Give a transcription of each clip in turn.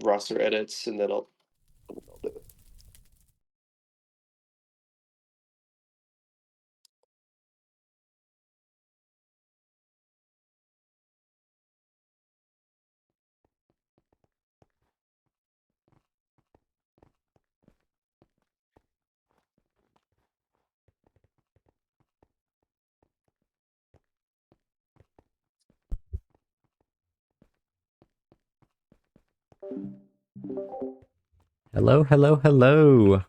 roster edits, and then I'll do it. Hello, hello, hello. I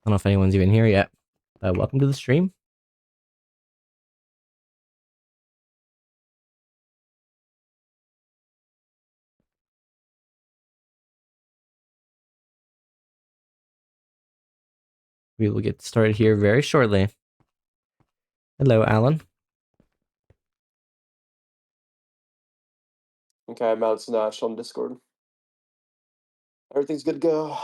don't know if anyone's even here yet. Welcome to the stream. We will get started here very shortly. Hello, Alan. Okay, I'm out Snatch on Discord. Everything's good to go.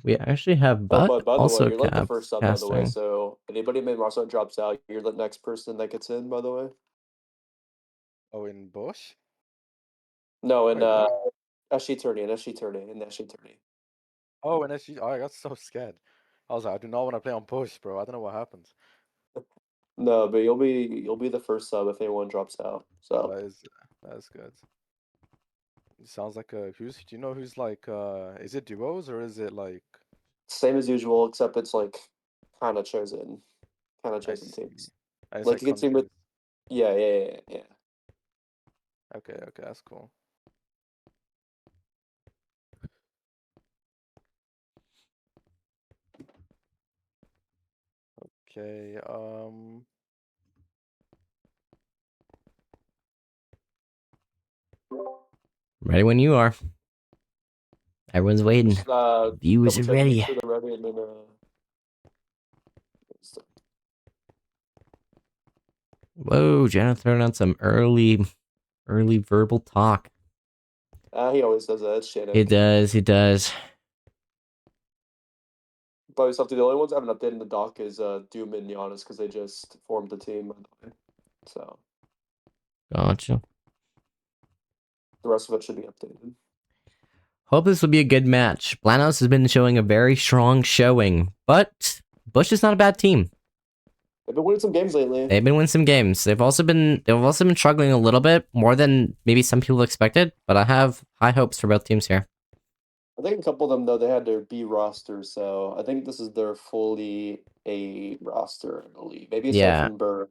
We actually have Oh, Buck but by the way, also you're like the first sub, by the way. casting. So anybody main roster drops out, you're the next person that gets in. By the way. Oh, in Bush? No, in Wait, what? SG Tourney, and SG Tourney, and SG Tourney. Oh, and SG. Oh, I got so scared. I was like, I do not want to play on Bush, bro. I don't know what happens. No, but you'll be the first sub if anyone drops out. So That is good. It sounds like a who's. Do you know who's like? Is it duos or is it like? same as usual, except it's like kind of chosen I see. teams. It's Like like you can team with, countries. yeah. Okay, okay, that's cool. Okay, Ready when you are. Everyone's waiting. Just Viewers double are check, make ready. sure they're ready, and then Whoa, Jenna throwing out some early verbal talk. he always does that. It's Shannon. He does. Probably something. The only ones I haven't updated in the doc is Doom and Giannis because they just formed the team, by the way. So Gotcha. the rest of it should be updated. Hope this will be a good match. Blanos has been showing a very strong showing, but Bush is not a bad team. They've been winning some games lately. They've been winning some games. They've also been struggling a little bit more than maybe some people expected, but I have high hopes for both teams here. I think a couple of them though they had their B roster, so I think this is their fully A roster, I believe. Maybe aside Yeah. from Burb.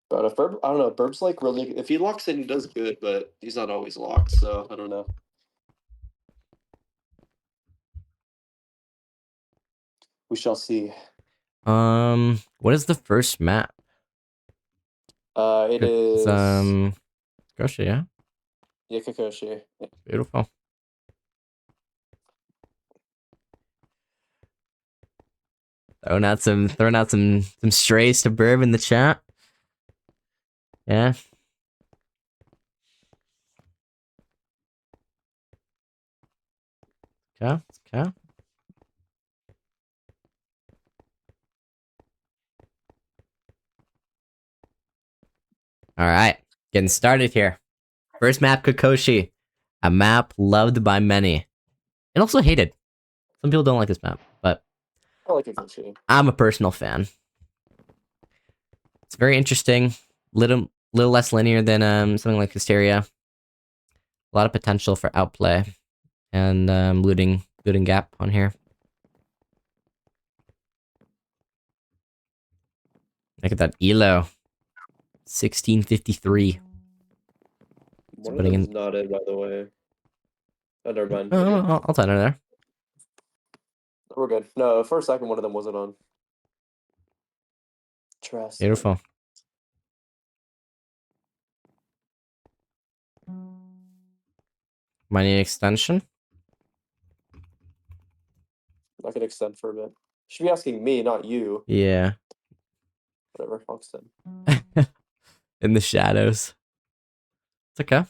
But if Burb, I don't know, Burb's like really if he locks in, he does good, but he's not always locked, so I don't know. We shall see. What is the first map? It It's is Gosha, yeah. yeah, Kakashi. Yeah. Beautiful. Throwing out some strays to Burb in the chat. Yeah. Okay. Okay. All right. Getting started here. First map, Kokoshi. A map loved by many. And also hated. Some people don't like this map, but I like Kakashi. I'm a personal fan. It's very interesting. Little less linear than something like Hysteria. A lot of potential for outplay and looting gap on here. Look at that elo. 1653. One of Putting them's in. not in, by the way. Oh, never mind. Oh, I'll tell her there. We're good. No, for a second, one of them wasn't on. Interesting. Beautiful. Might need an extension. I can extend for a bit. Should be asking me, not you. Yeah. Whatever, I'll extend. In the shadows. It's okay.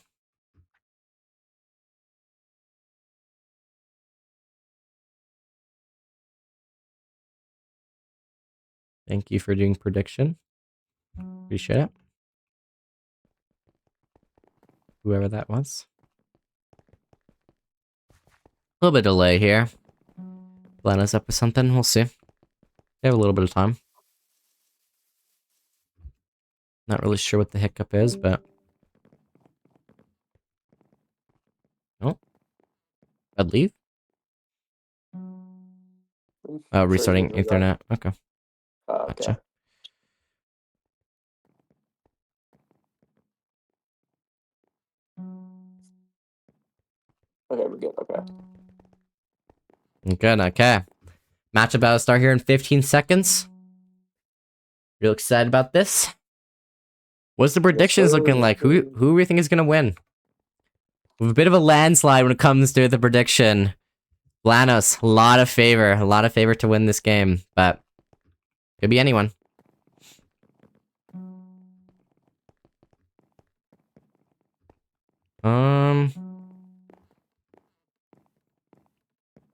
Thank you for doing prediction. Appreciate it. Whoever that was. A little bit of delay here. Line us up with something. We'll see. They have a little bit of time. Not really sure what the hiccup is, but... Oh. I'd leave? Oh, Sure, restarting you can do that. Ethernet. Okay. Okay. Gotcha. Okay, we're good. Okay. Good, okay. Match about to start here in 15 seconds. Real excited about this. What's the predictions looking like? Who do we think is gonna win? With a bit of a landslide when it comes to the prediction. blanos, a lot of favor to win this game, but could be anyone.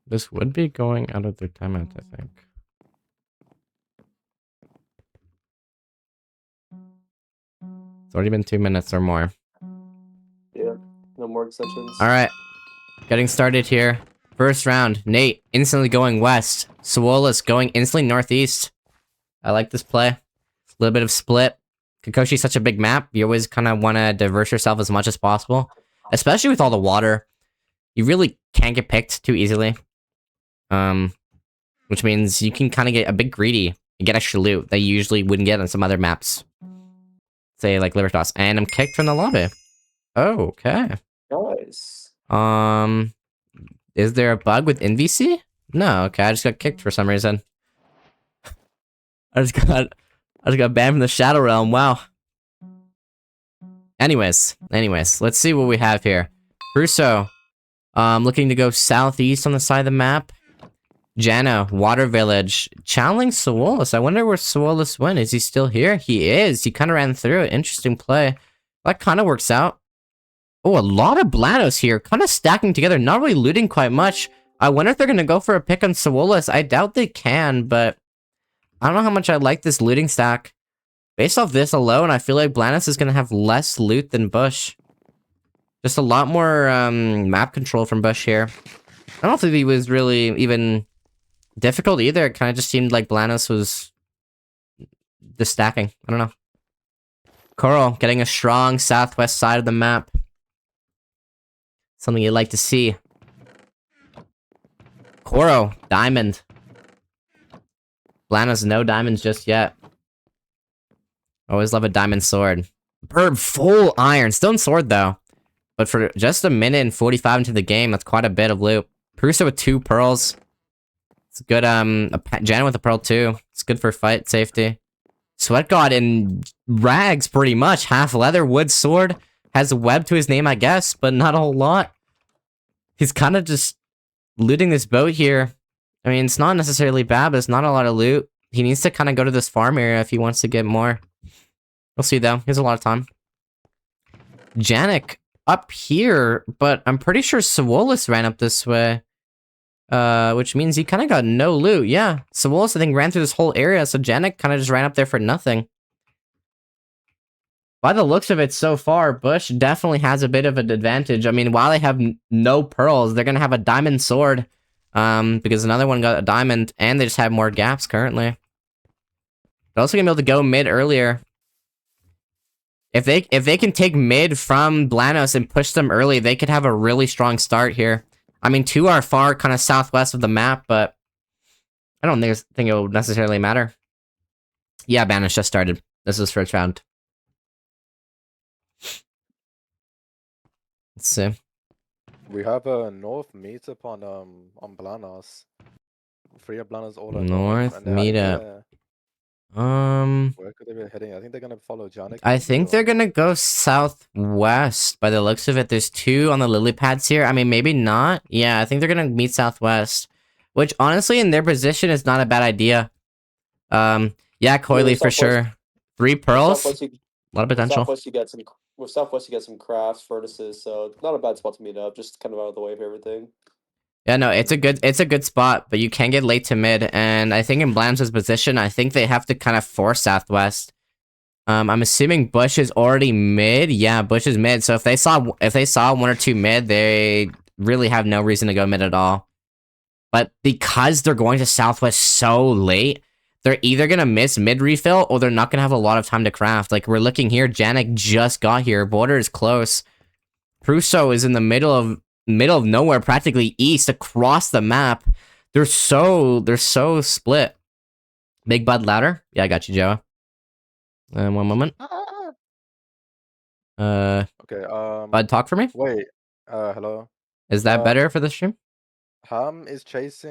This would be going out of their timeout, I think. It's already been 2 minutes or more. Yeah, no more extensions. Alright, getting started here. First round, Nate instantly going west. Swolas going instantly northeast. I like this play. A little bit of split. Kokoshi's such a big map, you always kind of want to diverse yourself as much as possible. Especially with all the water. You really can't get picked too easily. Which means you can kind of get a bit greedy and get extra loot that you usually wouldn't get on some other maps. Say, like Libertas. And I'm kicked from the lobby. Oh, okay. Nice. Is there a bug with NVC? No, okay, I just got kicked for some reason. I just got banned from the Shadow Realm, wow. Anyways, let's see what we have here. Crusoe, looking to go southeast on the side of the map. Jana, Water Village, channeling Swolas. I wonder where Swolas went. Is he still here? He is. He kind of ran through it. Interesting play. That kind of works out. Oh, a lot of blanos here. Kind of stacking together. Not really looting quite much. I wonder if they're going to go for a pick on Swolas. I doubt they can, but I don't know how much I like this looting stack. Based off this alone, I feel like blanos is going to have less loot than Bush. Just a lot more map control from Bush here. I don't think he was really even difficult either. It kind of just seemed like blanos was just stacking. I don't know. Coral getting a strong southwest side of the map. Something you'd like to see. Koro, diamond. blanos, no diamonds just yet. Always love a diamond sword. Bird, full iron. Stone sword, though. But for just a minute and 45 into the game, that's quite a bit of loot. Prusa with 2 pearls. It's good, Jan with a pearl, too. It's good for fight safety. Sweat God in rags, pretty much. Half leather, wood sword. Has a web to his name, I guess, but not a whole lot. He's kind of just looting this boat here. I mean, it's not necessarily bad, but it's not a lot of loot. He needs to kind of go to this farm area if he wants to get more. We'll see, though. He has a lot of time. Janik up here, but I'm pretty sure Swolas ran up this way. Which means he kind of got no loot. Yeah, Swolas, I think, ran through this whole area, so Janik kind of just ran up there for nothing. By the looks of it so far, Bush definitely has a bit of an advantage. I mean, while they have no pearls, they're going to have a diamond sword. Because another one got a diamond, and they just have more gaps currently. They're also going to be able to go mid earlier. If they can take mid from blanos and push them early, they could have a really strong start here. I mean, 2 are far kind of southwest of the map, but I don't think it will necessarily matter. Yeah, Banish just started. This is first round. Let's see. We have a north meetup on blanos. 3 of blanos all are North and I think meetup. where could they be heading? I think they're gonna follow Janik. I think they're gonna go southwest. By the looks of it, there's 2 on the lily pads here. I mean, maybe not. Yeah, I think they're gonna meet southwest, which honestly, in their position, is not a bad idea. Yeah, Coily for sure. 3 pearls. A lot of potential. With southwest, you get some crafts, furnaces, so not a bad spot to meet up. Just kind of out of the way of everything. Yeah, no, it's a good spot, but you can get late to mid, and I think in Blam's position, I think they have to kind of force Southwest. I'm assuming Bush is already mid. Yeah, Bush is mid. So if they saw one or two mid, they really have no reason to go mid at all. But because they're going to Southwest so late, they're either gonna miss mid refill or they're not gonna have a lot of time to craft. Like we're looking here, Janik just got here. Border is close. Prusso is in the middle of nowhere, practically east across the map. They're so split. Big Bud louder. Yeah, I got you, Joe. One moment. Okay. Bud, talk for me. Wait. Hello. Is that better for the stream? Ham sees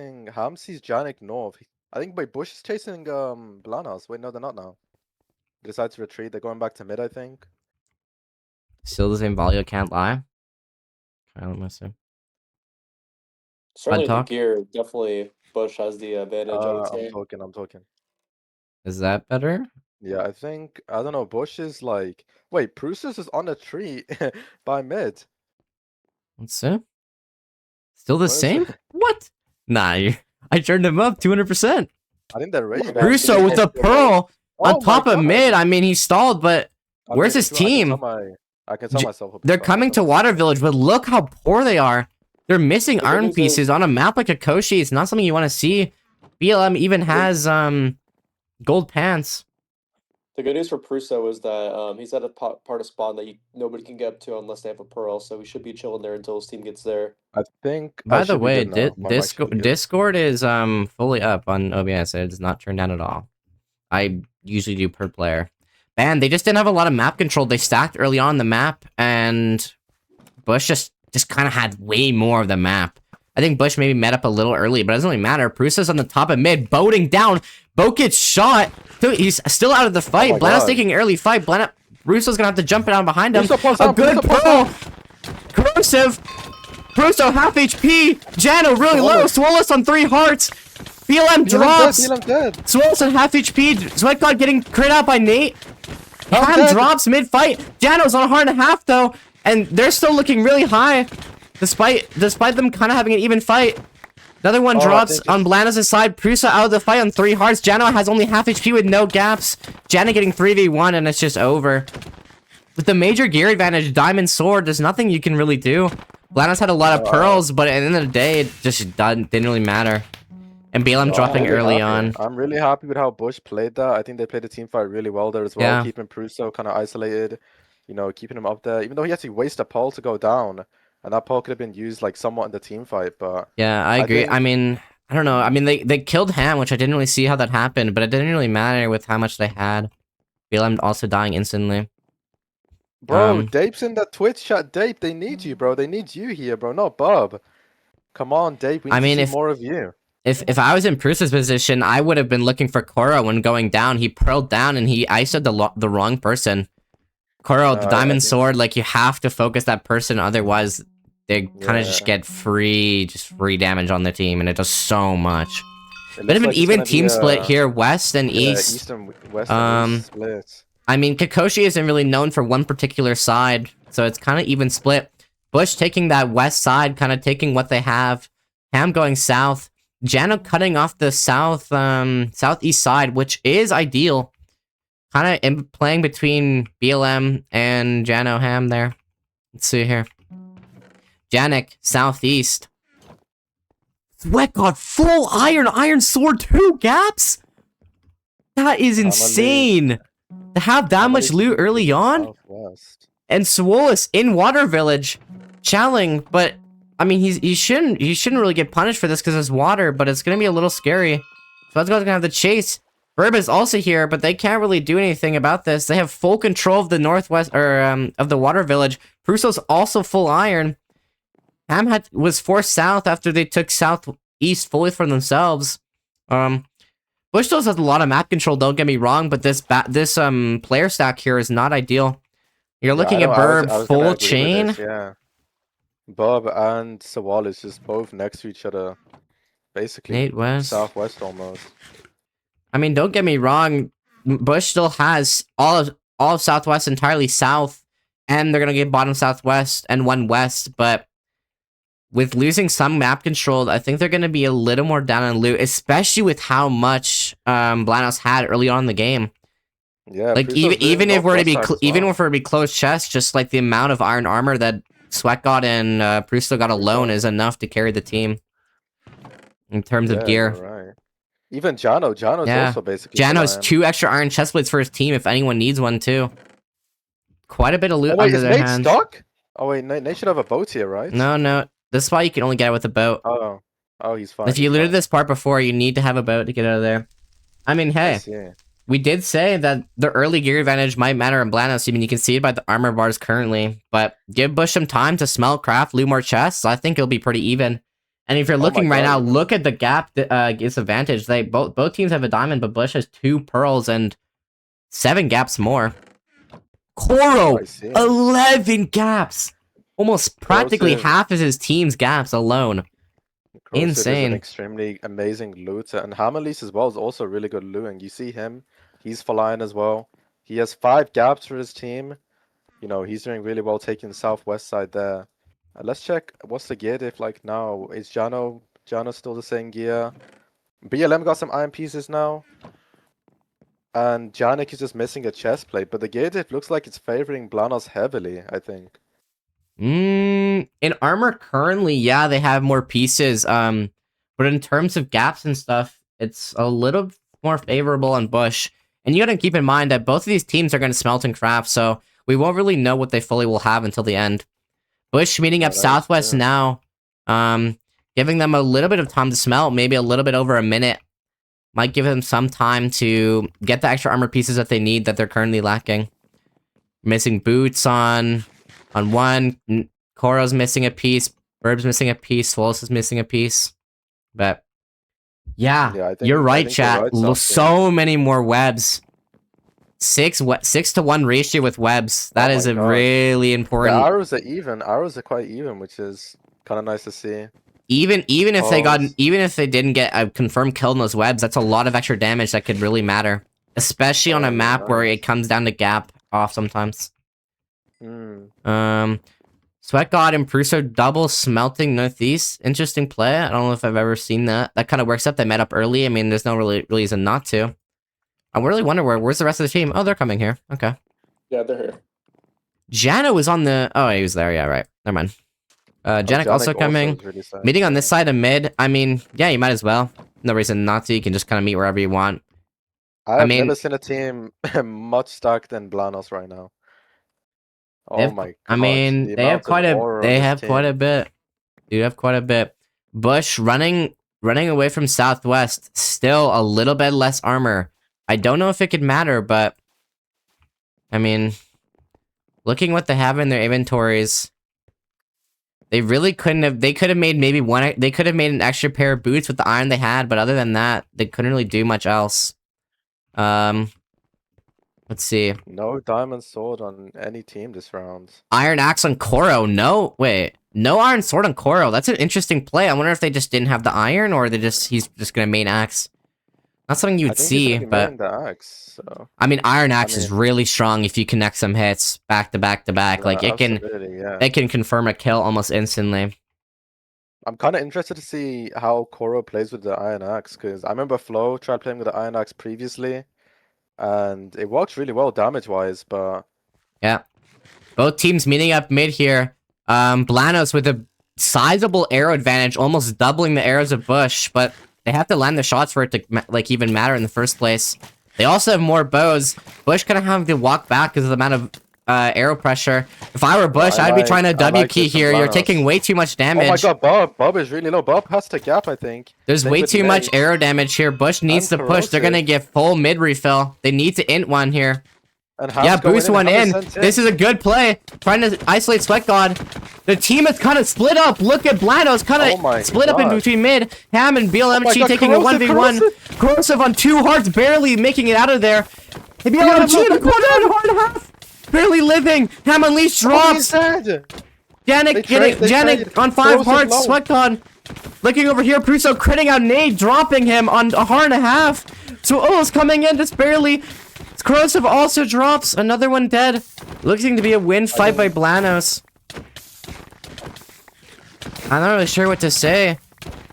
Janik north. I think wait, Bush is chasing blanos. Wait, no, they're not now. They decide to retreat. They're going back to mid, I think. Still the same value, can't lie. Okay, let me see. Certainly the talk? gear, definitely Bush has the advantage, I would say. I'm talking. Is that better? Yeah, I don't know, Bush is like wait, Prusus is on a tree by mid. Let's see. Still the What is same? it? What? Nah, I turned him up 200%. I think they're ready. Yeah, Russo with a pearl on top of mid. I mean, he stalled, but where's his team? I can tell myself. They're coming to Water Village, but look how poor they are. They're missing iron pieces on a map like Akoshi. It's not something you want to see. BLM even has gold pants. The good news for Prusso is that he's at a part of spawn that nobody can get up to unless they have a pearl, so he should be chilling there until his team gets there. I think. By the way, Discord is fully up on OBS. It is not turned down at all. I usually do per player. Man, they just didn't have a lot of map control. They stacked early on the map, and Bush just kind of had way more of the map. I think Bush maybe met up a little early, but it doesn't really matter. Prusa's on the top of mid, boating down. Boat gets shot. He's still out of the fight. Blana's taking early fight. Russo's gonna have to jump down behind him. A good pearl. Corrosive. Prusso half HP. Jano really low. Swolus on 3 hearts. BLM drops. Swolus on half HP. Sweatgod getting crit out by Nate. Ham drops mid-fight. Jano's on a heart and a half though, and they're still looking really high, despite them kind of having an even fight. Another one drops on Blanos' side. Prusa out of the fight on 3 hearts. Jano has only half HP with no gaps. Jano getting 3v1 and it's just over. With the major gear advantage, Diamond Sword, there's nothing you can really do. Blanos had a lot of pearls, but at the end of the day, it just didn't really matter. And BLM dropping early on. I'm really happy with how Bush played that. I think they played the team fight really well there as well, keeping Pruso kind of isolated, you know, keeping him up there, even though he had to waste a pole to go down. And that pole could have been used like somewhat in the team fight, but yeah, I agree. I mean, I don't know. I mean, they killed Ham, which I didn't really see how that happened, but it didn't really matter with how much they had. BLM also dying instantly. Bro, Dape's in the Twitch chat. Dape, they need you, bro. They need you here, bro. Not Bob. Come on, Dape. We need to see more of you. If I was in Prusa's position, I would have been looking for Koro when going down. He pearled down and he ISO'd the wrong person. Koro, the Diamond Sword, like you have to focus that person, otherwise they kind of just get free damage on the team, and it does so much. Bit of an even team split here, West and East. East and West and East split. I mean, Kikoshi isn't really known for one particular side, so it's kind of even split. Bush taking that west side, kind of taking what they have. Ham going south. Jano cutting off the southeast side, which is ideal. Kind of playing between BLM and Jano Ham there. Let's see here. Janik, southeast. Sweat got full iron sword, 2 gaps? That is insane. To have that much loot early on? Southwest. And Swolus in Water Village, challing, but I mean he shouldn't really get punished for this because it's water, but it's gonna be a little scary. So that's gonna have the chase. Verb is also here, but they can't really do anything about this. They have full control of the northwest or of the Water Village. Pruso's also full iron. Ham was forced south after they took southeast fully for themselves. Bush still has a lot of map control, don't get me wrong, but this player stack here is not ideal. You're looking at Burb full chain. Yeah. Bob and Sawal is just both next to each other. Basically. Nate West. Southwest almost. I mean, don't get me wrong. Bush still has all of Southwest entirely south, and they're gonna get bottom Southwest and 1 west, but with losing some map control, I think they're going to be a little more down on loot, especially with how much blanos had early on in the game. Yeah, like even if we're to be even if we're to be close chest, just like the amount of iron armor that Sweat got and Prusto got alone is enough to carry the team in terms of gear. Right. Even Jano's also basically. Jano's 2 extra iron chestplates for his team if anyone needs one too. Quite a bit of loot wait, under their hands. Nate stuck? Oh wait, Nate should have a boat here, right? No. This is why you can only get out with a boat. Oh, he's fine. If you looted this part before, you need to have a boat to get out of there. I mean, hey, we did say that the early gear advantage might matter in blanos. I mean, you can see it by the armor bars currently, but give Bush some time to smelt, craft, loot more chests. I think it'll be pretty even. And if you're looking right now, look at the gap disadvantage. Both teams have a diamond, but Bush has 2 pearls and 7 gaps more. Koro, 11 gaps, almost practically half of his team's gaps alone. Insane. Is an extremely amazing looter, and Hammerlease as well is also really good looting. You see him, he's flying as well. He has 5 gaps for his team. You know, he's doing really well taking the southwest side there. Let's check what's the gear diff like now. Is Jano still the same gear? BLM got some iron pieces now. And Janik is just missing a chest plate, but the gear diff looks like it's favoring blanos heavily, I think. In armor currently, yeah, they have more pieces. But in terms of gaps and stuff, it's a little more favorable on Bush. And you gotta keep in mind that both of these teams are gonna smelt and craft, so we won't really know what they fully will have until the end. Bush meeting up southwest now, giving them a little bit of time to smelt, maybe a little bit over a minute. Might give them some time to get the extra armor pieces that they need that they're currently lacking. Missing boots on one, Koro's missing a piece, Burb's missing a piece, Swolus is missing a piece. But yeah, you're right, chat. So many more webs. 6 to 1 ratio with webs. That is a really important. The arrows are even. Arrows are quite even, which is kind of nice to see. Even if they didn't get a confirmed kill in those webs, that's a lot of extra damage that could really matter, especially on a map where it comes down to gap off sometimes. Sweat God and Pruso double smelting northeast. Interesting play. I don't know if I've ever seen that. That kind of works up. They met up early. I mean, there's no really reason not to. I really wonder where's the rest of the team. Oh, they're coming here. Okay. Yeah, they're here. Jano was on the. Oh, he was there. Yeah, right. Never mind. Janik also coming. Really meeting on this side of mid. I mean, yeah, you might as well. No reason not to. You can just kind of meet wherever you want. I've never seen a team much stuck than blanos right now. Oh my god. I mean, they have quite a. They have quite a bit. Dude, have quite a bit. Bush running away from southwest. Still a little bit less armor. I don't know if it could matter, but I mean, looking what they have in their inventories. They really couldn't have. They could have made maybe one. They could have made an extra pair of boots with the iron they had, but other than that, they couldn't really do much else. Let's see. No diamond sword on any team this round. Iron axe on Koro. No, wait. No iron sword on Koro. That's an interesting play. I wonder if they just didn't have the iron, or he's just gonna main axe. Not something you would see, but the axe, so. I mean, iron axe is really strong if you connect some hits back to back to back. Like it can confirm a kill almost instantly. I'm kind of interested to see how Koro plays with the iron axe, because I remember Flo tried playing with the iron axe previously, and it works really well damage wise. But yeah, both teams meeting up mid here. Blanos with a sizable arrow advantage, almost doubling the arrows of Bush, but they have to land the shots for it to like even matter in the first place. They also have more bows. Bush kind of have to walk back because of the amount of arrow pressure. If I were Bush, I'd be trying to W key here. You're taking way too much damage. Oh my god, Bob is really low. Bob has to gap, I think. There's way too much arrow damage here. Bush needs to push. They're gonna get full mid refill. They need to int one here. Yeah, boost one in. This is a good play. Trying to isolate Sweat God. The team is kind of split up. Look at Blanos kind of split up in between mid. Ham and BLMG taking a 1v1. Corrosive on 2 hearts, barely making it out of there. BLMG in the corner on hard half. Barely living. Ham Unleashed drops. Janik on 5 hearts. Sweat God looking over here. Pruso critting out Nade, dropping him on a heart and a half. So O's coming in just barely. Corrosive also drops. Another one dead. Looking to be a win fight by Blanos. I'm not really sure what to say.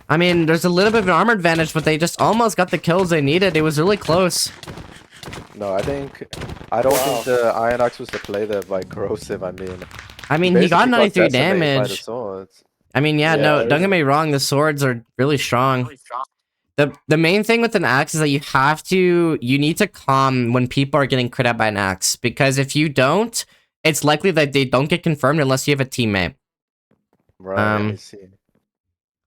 I mean, there's a little bit of an armor advantage, but they just almost got the kills they needed. It was really close. No, I don't think the Iron Axe was the play there by Corrosive. I mean, he got basically 93 decimated by the damage. swords. I mean, yeah, no, don't get me wrong, the swords are really strong. The main thing with an axe is that you need to calm when people are getting crit out by an axe, because if you don't, it's likely that they don't get confirmed unless you have a teammate. Right, I see.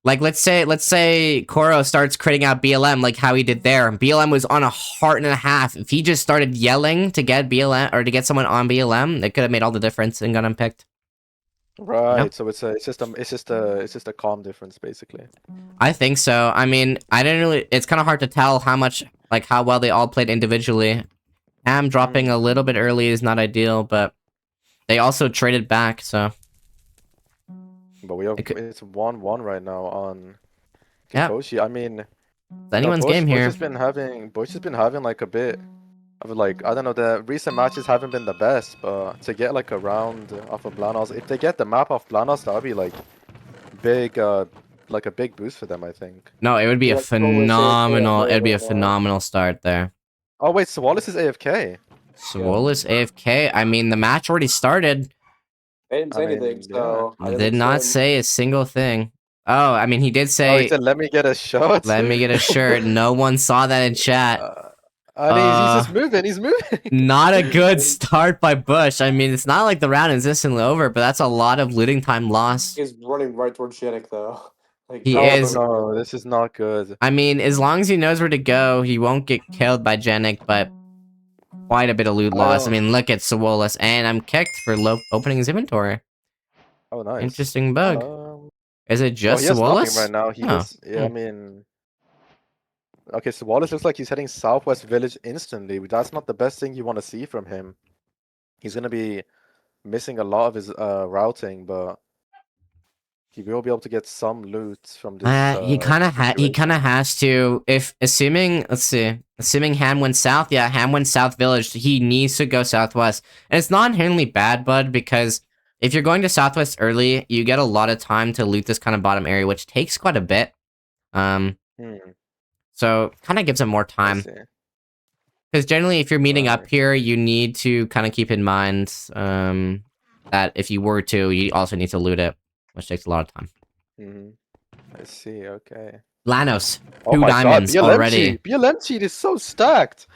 Like, let's say Koro starts critting out BLM like how he did there. BLM was on a heart and a half. If he just started yelling to get BLM or to get someone on BLM, it could have made all the difference and got him picked. Right, Yeah. so it's just a calm difference basically. I think so. I mean, I didn't really. It's kind of hard to tell how well they all played individually. Ham dropping a little bit early is not ideal, but they also traded back, so. But it's 1-1 right now on Kikoshi. Yeah. I mean, it's anyone's game here. Bush has been having like a bit of like, I don't know, the recent matches haven't been the best, but to get like a round off of Blanos, if they get the map off Blanos, that would be like big, like a big boost for them, I think. No, it would be a phenomenal. It'd be a phenomenal start there. Oh wait, so Wallace is AFK. Wallace AFK. I mean, the match already started. I didn't say anything, so I did not say a single thing. Oh, I mean, he did say. Oh, he said, "Let me get a shot." Let me get a shirt. No one saw that in chat. He's just moving. He's moving. Not a good start by Bush. I mean, it's not like the round is instantly over, but that's a lot of looting time lost. He's running right towards Janik, though. Like, he is. No, this is not good. I mean, as long as he knows where to go, he won't get killed by Janik, but quite a bit of loot loss. I mean, look at Sawolus, and I'm kicked for opening his inventory. Oh, nice. Interesting bug. Is it just Sawolus? Right now, I mean, okay, so Wallace looks like he's heading southwest village instantly. That's not the best thing you want to see from him. He's gonna be missing a lot of his routing, but he will be able to get some loot from this. He kind of has to. If assuming Ham went south, yeah, Ham went south village. He needs to go southwest, and it's not inherently bad, bud, because if you're going to southwest early, you get a lot of time to loot this kind of bottom area, which takes quite a bit. So kind of gives him more time. Because generally, if you're meeting up here, you need to kind of keep in mind that if you were to, you also need to loot it, which takes a lot of time. I see, okay. Blanos, 2 diamonds already. BLM cheat is so stacked.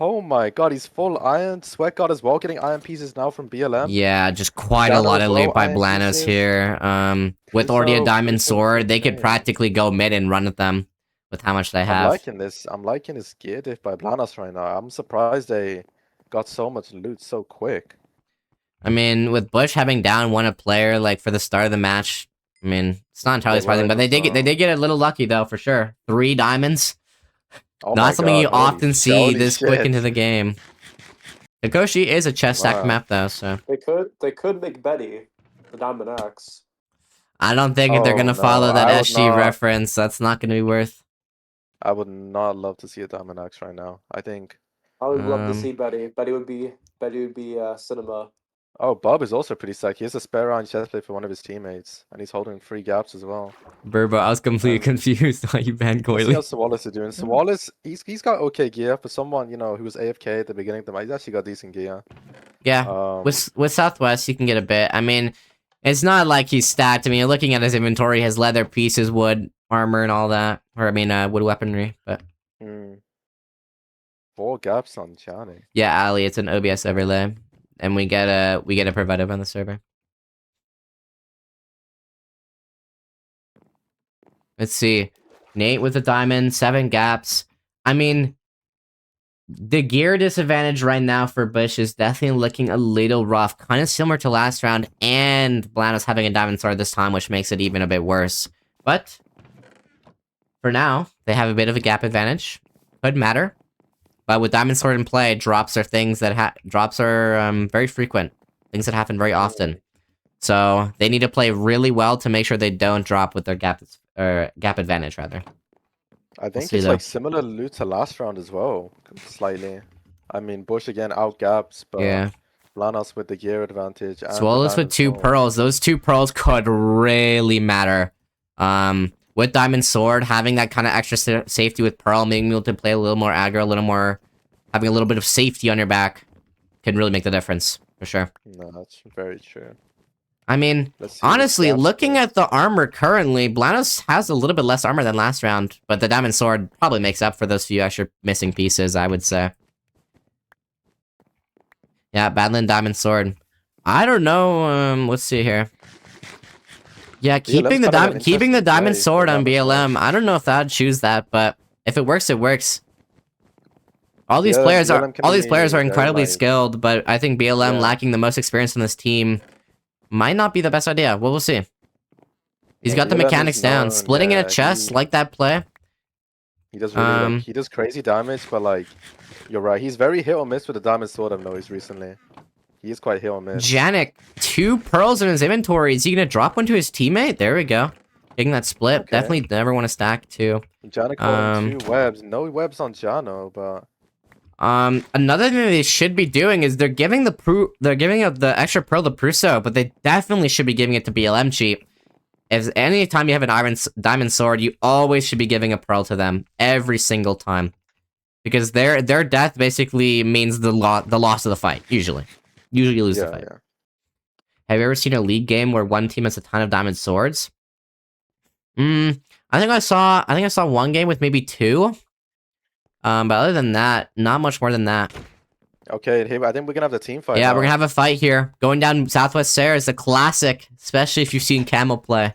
Oh my god, he's full iron. Sweat God as well, getting iron pieces now from BLM. Yeah, just quite a lot of loot by Blanos here. With already a diamond sword, they could practically go mid and run at them with how much they have. I'm liking this gear diff by Blanos right now. I'm surprised they got so much loot so quick. I mean, with Bush having down one a player like for the start of the match, I mean, it's not entirely surprising, but they did get a little lucky though, for sure. 3 diamonds. Not something you often see this quick into the game. Kikoshi is a chest stack map though, so they could make Betty the Diamond Axe. I don't think if they're gonna follow that SG reference, that's not gonna be worth. I would not love to see a Diamond Axe right now. I think I would love to see Betty. Betty would be cinema. Oh, Bob is also pretty sick. He has a spare round chestplate for one of his teammates, and he's holding 3 gaps as well. Burbo, I was completely confused why you banned Coily. Let's see how Sawolus is doing. Sawolus, he's got okay gear for someone, you know, who was AFK at the beginning of the match. He's actually got decent gear. Yeah, with Southwest, you can get a bit. I mean, it's not like he's stacked. I mean, you're looking at his inventory, his leather pieces, wood, armor, and all that. Or, I mean, wood weaponry, but... 4 gaps on Johnny. Yeah, Ali, it's an OBS overlay. And we get a provider on the server. Let's see. Nate with a diamond, 7 gaps. I mean, the gear disadvantage right now for Bush is definitely looking a little rough. Kind of similar to last round, and Blanos having a diamond sword this time, which makes it even a bit worse. But, for now, they have a bit of a gap advantage. Could matter. But with Diamond Sword in play, drops are things that very frequent. Things that happen very often. So they need to play really well to make sure they don't drop with their gap advantage, rather. I think it's like similar loot to last round as well, slightly. I mean, Bush again out gaps, but yeah. Blanos with the gear advantage. Swallows with 2 pearls. Those 2 pearls could really matter. With Diamond Sword, having that kind of extra safety with Pearl, being able to play a little more aggro, a little more, having a little bit of safety on your back, can really make the difference, for sure. No, that's very true. I mean, honestly, looking at the armor currently, blanos has a little bit less armor than last round, but the Diamond Sword probably makes up for those few extra missing pieces, I would say. Yeah, Badland Diamond Sword. I don't know, let's see here. Yeah, keeping the Diamond Sword on BLM, I don't know if I'd choose that, but if it works, it works. All these players are incredibly skilled, but I think BLM lacking the most experience on this team might not be the best idea. Well, we'll see. He's got the mechanics down. Splitting in a chest, like that play. He does really he does crazy damage, but like you're right, he's very hit or miss with the Diamond Sword I've noticed recently. He is quite hit or miss. Janik, 2 pearls in his inventory. Is he gonna drop one to his teammate? There we go. Getting that split. Okay. Definitely never want to stack 2. Janik holding 2 webs. No webs on Jano, but another thing they should be doing is they're giving the extra pearl to Prusso, but they definitely should be giving it to BLM cheap. If any time you have an diamond sword, you always should be giving a pearl to them every single time, because their death basically means the loss of the fight. Usually you lose the fight. Yeah. Have you ever seen a league game where one team has a ton of diamond swords? I think I saw one game with maybe 2. But other than that, not much more than that. Okay, I think we're gonna have the team fight. Yeah, now. We're gonna have a fight here. Going down Southwest Sarah is a classic, especially if you've seen Camel play.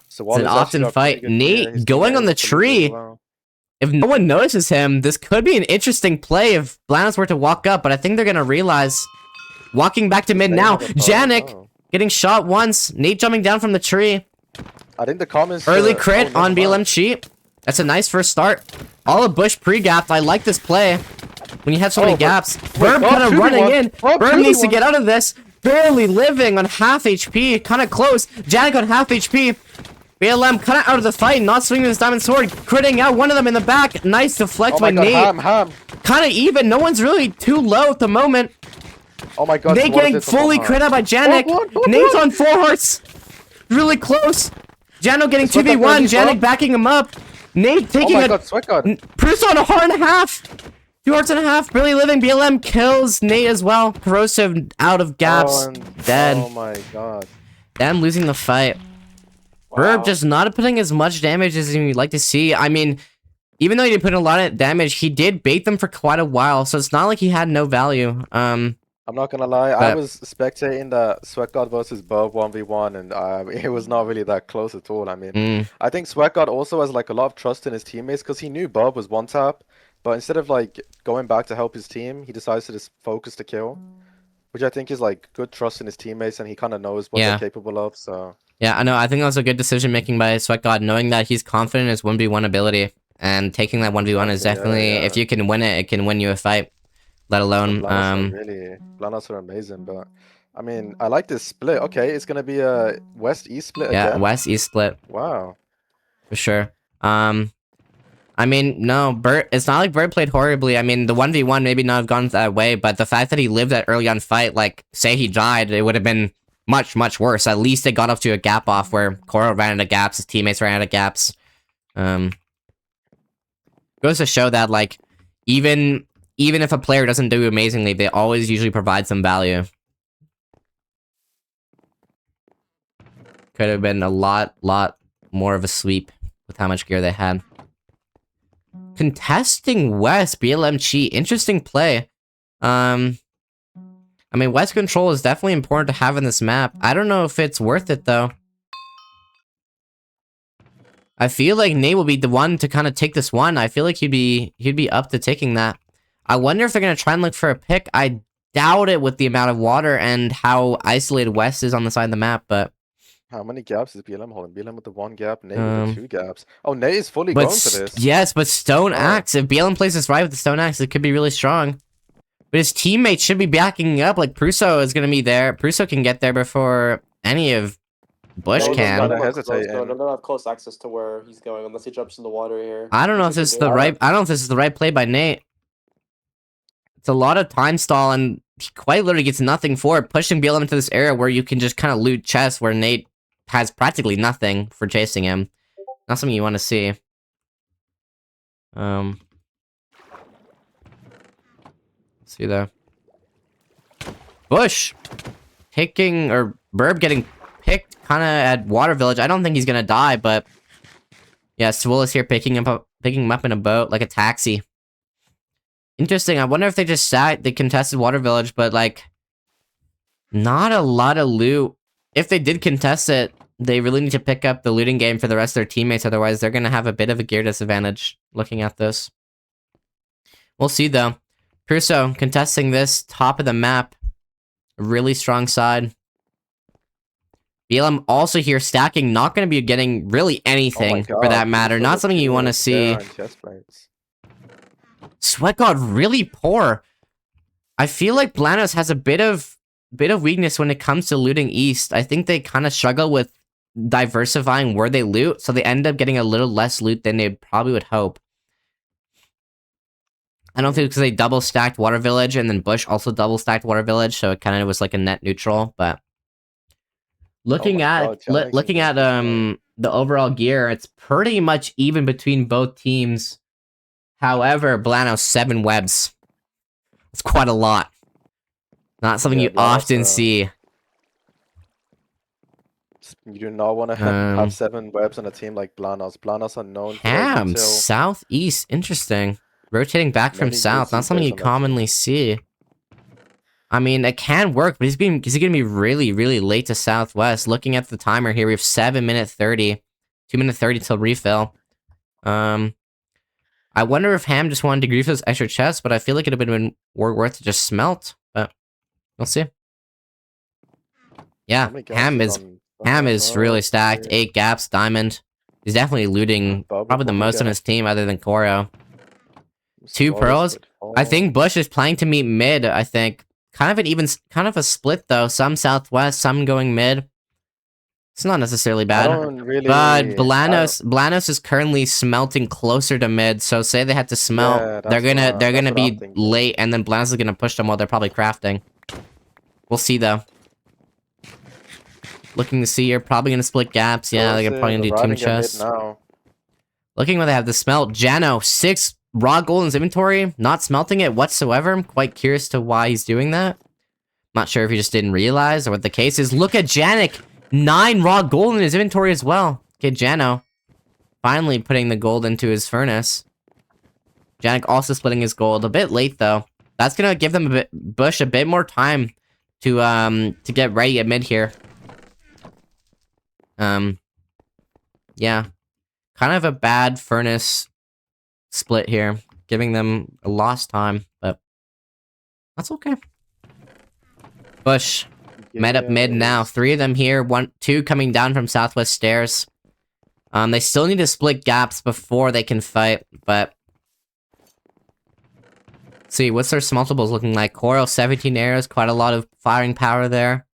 So it's an often fight. Nate going on the tree. Well. If no one notices him, this could be an interesting play if blanos were to walk up, but I think they're gonna realize. Walking back to mid now. Janik getting shot once. Nate jumping down from the tree. I think the comments... Early crit on BLM cheap. That's a nice first start. All a bush pre-gapped. I like this play. When you have so many gaps. Burb kind of running in. Burb needs to get out of this. Barely living on half HP. Kind of close. Janik on half HP. BLM kind of out of the fight. Not swinging his diamond sword. Critting out one of them in the back. Nice deflect by Nate. Kind of even. No one's really too low at the moment. Oh my god. Nate getting fully crit out by Janik. Nate's on 4 hearts. Really close. Jano getting 2v1. Janik backing him up. Nate taking Prusso on a heart and a half. 2 hearts and a half. Barely living. BLM kills Nate as well. Corrosive out of gaps. Dead. Oh my god. Them losing the fight. Wow. Burb just not putting as much damage as you'd like to see. I mean, even though he did put in a lot of damage, he did bait them for quite a while, so it's not like he had no value. I'm not gonna lie, I was spectating the Sweat God versus Burb 1v1, and it was not really that close at all. I mean, I think Sweat God also has like a lot of trust in his teammates because he knew Burb was one tap, but instead of like going back to help his team, he decides to just focus to kill, which I think is like good trust in his teammates, and he kind of knows what they're capable of. So yeah, I know. I think that was a good decision making by Sweat God, knowing that he's confident in his 1v1 ability, and taking that 1v1 is definitely if you can win it, it can win you a fight. Let alone blanos are amazing, but I mean I like this split. Okay, it's gonna be a west-east split again. Yeah, west-east split. Wow. For sure. I mean, no, Bert, it's not like Bert played horribly. I mean, the 1v1 maybe not have gone that way, but the fact that he lived that early on fight, like, say he died, it would have been much, much worse. At least it got up to a gap off where Koro ran out of gaps, his teammates ran out of gaps. Goes to show that, like, even if a player doesn't do amazingly, they always usually provide some value. Could have been a lot more of a sweep with how much gear they had. Contesting West, BLM Chi, interesting play. I mean, West control is definitely important to have in this map. I don't know if it's worth it, though. I feel like Nate will be the one to kind of take this one. I feel like he'd be up to taking that. I wonder if they're going to try and look for a pick. I doubt it with the amount of water and how isolated West is on the side of the map, but... How many gaps is BLM holding? BLM with the 1 gap, Nate with the 2 gaps. Oh, Nate is fully going for this. Yes, but Stone Axe. If BLM plays this right with the Stone Axe, it could be really strong. But his teammates should be backing up. Like, Prusso is going to be there. Prusso can get there before any of Bush can. I don't have close access to where he's going unless he jumps in the water here. I don't know if this is the right... I don't know if this is the right play by Nate. It's a lot of time stall, and he quite literally gets nothing for it, pushing BLM into this area where you can just kind of loot chests where Nate has practically nothing for chasing him. Not something you want to see. See there. Bush taking, or Burb getting picked kind of at Water Village. I don't think he's gonna die, but yeah, Swoll here picking him up in a boat like a taxi. Interesting. I wonder if they just they contested Water Village, but like not a lot of loot. If they did contest it, they really need to pick up the looting game for the rest of their teammates, otherwise they're gonna have a bit of a gear disadvantage looking at this. We'll see though. Prusso contesting this top of the map. Really strong side. BLM also here stacking, not going to be getting really anything for that matter. Not something you want to see. Sweat God really poor. I feel like blanos has a bit of weakness when it comes to looting east. I think they kind of struggle with diversifying where they loot, so they end up getting a little less loot than they probably would hope. I don't think it's because they double stacked Water Village and then Bush also double stacked Water Village, so it kind of was like a net neutral. But looking at the overall gear, it's pretty much even between both teams. However, blanos 7 webs. It's quite a lot. Not something you often see. You do not want to have 7 webs on a team like blanos. Blanos are known Ham for southeast, interesting. Rotating back from south, not something you commonly see. I mean, it can work, but is he gonna be really, really late to southwest? Looking at the timer here, we have 7:30, 2:30 till refill. I wonder if Ham just wanted to grief those extra chests, but I feel like it would have been worth to just smelt. But we'll see. Yeah, Ham is really stacked. 8 gaps, diamond. He's definitely looting probably the most on his team, other than Koro. 2 pearls. I think Bush is planning to meet mid. I think kind of a split though. Some southwest, some going mid. It's not necessarily bad. But blanos is currently smelting closer to mid. So say they had to smelt, they're gonna be late, and then blanos is gonna push them while they're probably crafting. We'll see though. Looking to see, you're probably gonna split gaps. Yeah, they're probably gonna do team chests. Looking where they have the smelt. Jano 6 raw gold in his inventory, not smelting it whatsoever. I'm quite curious to why he's doing that. Not sure if he just didn't realize or what the case is. Look at Janik, 9 raw gold in his inventory as well. Okay, Jano finally putting the gold into his furnace. Janik also splitting his gold a bit late though. That's gonna give them Bush a bit more time to get ready at mid here. Yeah, kind of a bad furnace split here, giving them a lost time, but that's okay. Bush met up mid now. 3 of them here, 2 coming down from southwest stairs. They still need to split gaps before they can fight, but let's see, what's their smeltables looking like? Coral 17 arrows, quite a lot of firing power there.